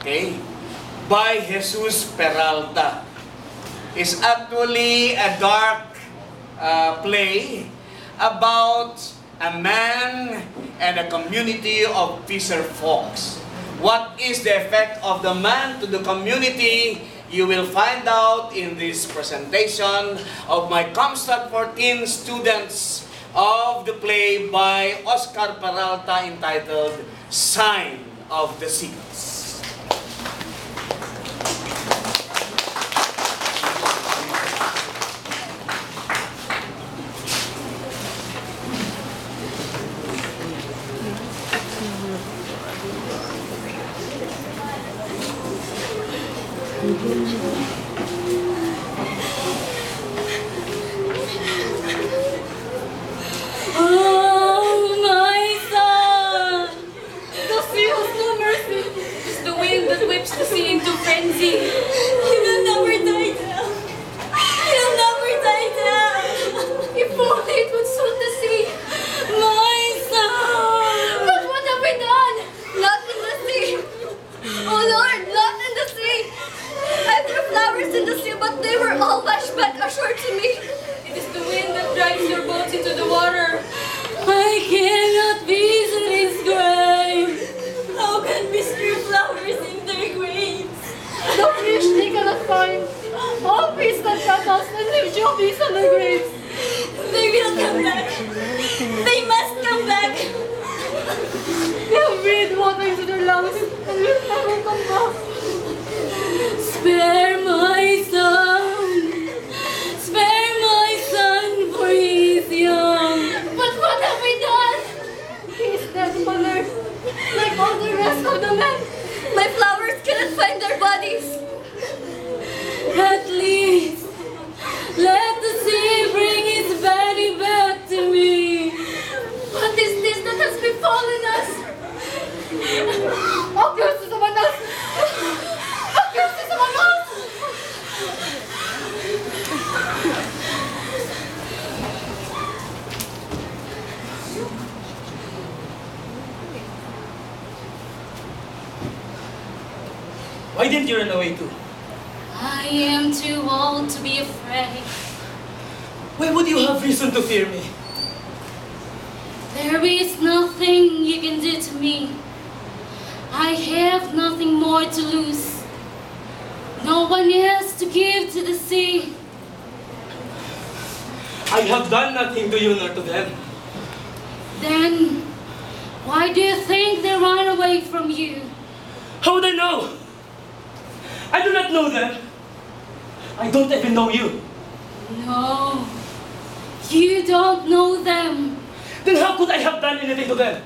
okay, by Jesus Peralta. It's actually a dark play about a man and a community of fisher folks. What is the effect of the man to the community? You will find out in this presentation of my Comstock 14 students of the play by Oscar Peralta entitled Sign of the Seagulls. To see into frenzy. He will never die down. He'll never die down. If only it would suit the sea. My son. But what have we done? Lost in the sea. Oh Lord, lost in the sea. I threw flowers in the sea, but they were all washed back ashore to me. It is the wind that drives your boat into the water. I cannot visit his grave. How can we strew flowers in their graves? The fish they cannot find. All fish that cut us and leave jobbies on the graves. They will come back. They must come back. They have breathed water into their lungs and will never come back. Spare my son. Spare my son, for he is young. But what have we done? He is dead, mother. Like all the rest of the men, my flowers cannot find their bodies. At least, let the sea bring its body back to me. What is this that has befallen us? Occurs to someone else! Occurs to someone else! Why didn't you run away too? I am too old to be afraid. Why would you have reason to fear me? There is nothing you can do to me. I have nothing more to lose. No one else to give to the sea. I have done nothing to you nor to them. Then, why do you think they ran away from you? How would I know? I do not know them. I don't even know you. No, you don't know them. Then how could I have done anything to them?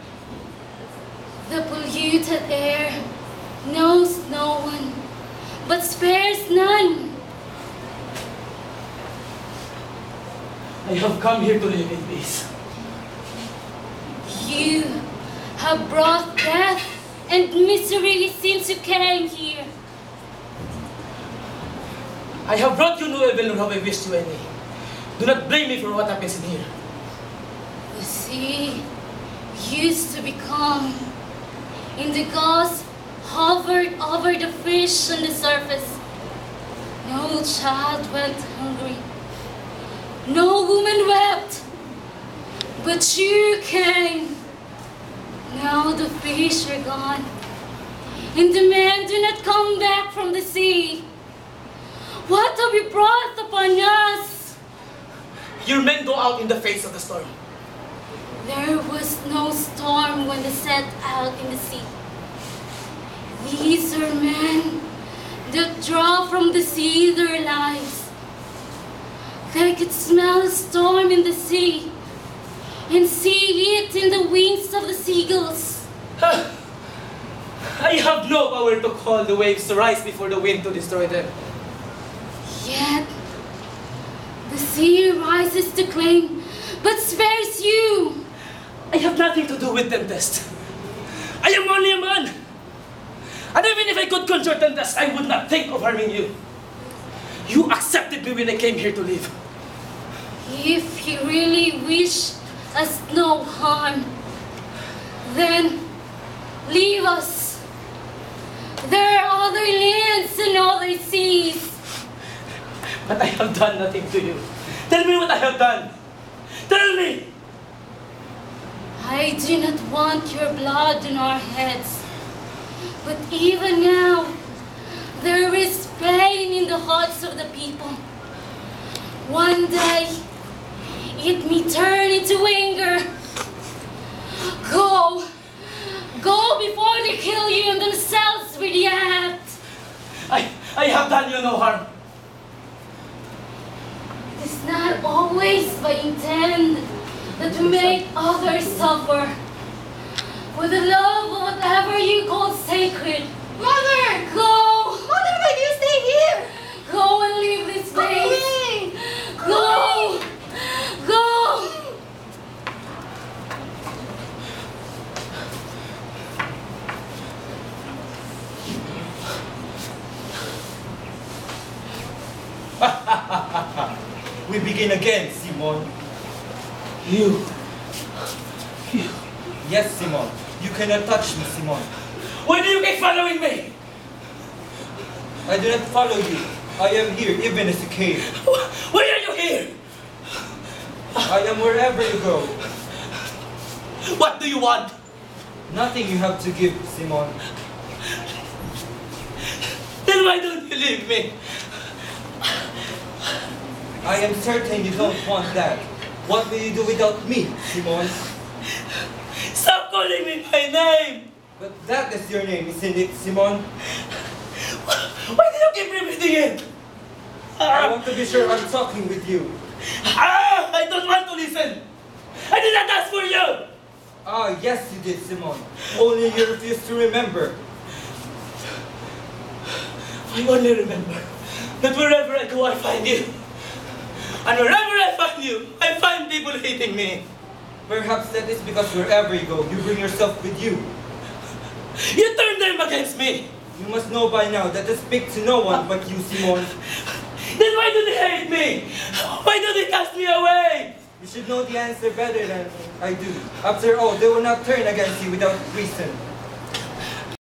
The polluted air knows no one, but spares none. I have come here to live in peace. You have brought death and misery since you came here. I have brought you no evil nor have I wished you any. Do not blame me for what happens in here. The sea used to be calm. Indigos hovered over the fish on the surface. No child went hungry. No woman wept. But you came. Now the fish are gone. And the men do not come back from the sea. What have you brought upon us? Your men go out in the face of the storm. There was no storm when they set out in the sea. These are men that draw from the sea their lives. They could smell a storm in the sea and see it in the wings of the seagulls. I have no power to call the waves to rise before the wind to destroy them. Yet, the sea rises to claim, but spares you. I have nothing to do with Tempest. I am only a man. And even if I could conjure Tempest, I would not think of harming you. You accepted me when I came here to live. If you really wish us no harm, then leave us. There are other lands and other seas. But I have done nothing to you. Tell me what I have done. Tell me! I do not want your blood on our heads. But even now, there is pain in the hearts of the people. One day, it may turn into anger. Go! Go before they kill you and themselves react. I have done you no harm. It is not always by intent that we make others suffer. With the love of whatever you call sacred. Mother! Go! Mother, why do you stay here? Go and leave this place! Go! Go! We begin again, Simon. You. Yes, Simon. You cannot touch me, Simon. Why do you keep following me? I do not follow you. I am here, even as you came. Why are you here? I am wherever you go. What do you want? Nothing you have to give, Simon. Then why don't you leave me? I am certain you don't want that. What will you do without me, Simon? Stop calling me by name! But that is your name, isn't it, Simon? Why do you keep repeating it? I want to be sure I'm talking with you. I don't want to listen! I did not ask for you! Ah, yes you did, Simon. Only you refuse to remember. I only remember that wherever I go, I find you. And wherever I find you, I find people hating me. Perhaps that is because wherever you go, you bring yourself with you. You turn them against me. You must know by now that I speak to no one but you, Simon. Then why do they hate me? Why do they cast me away? You should know the answer better than I do. After all, they will not turn against you without reason.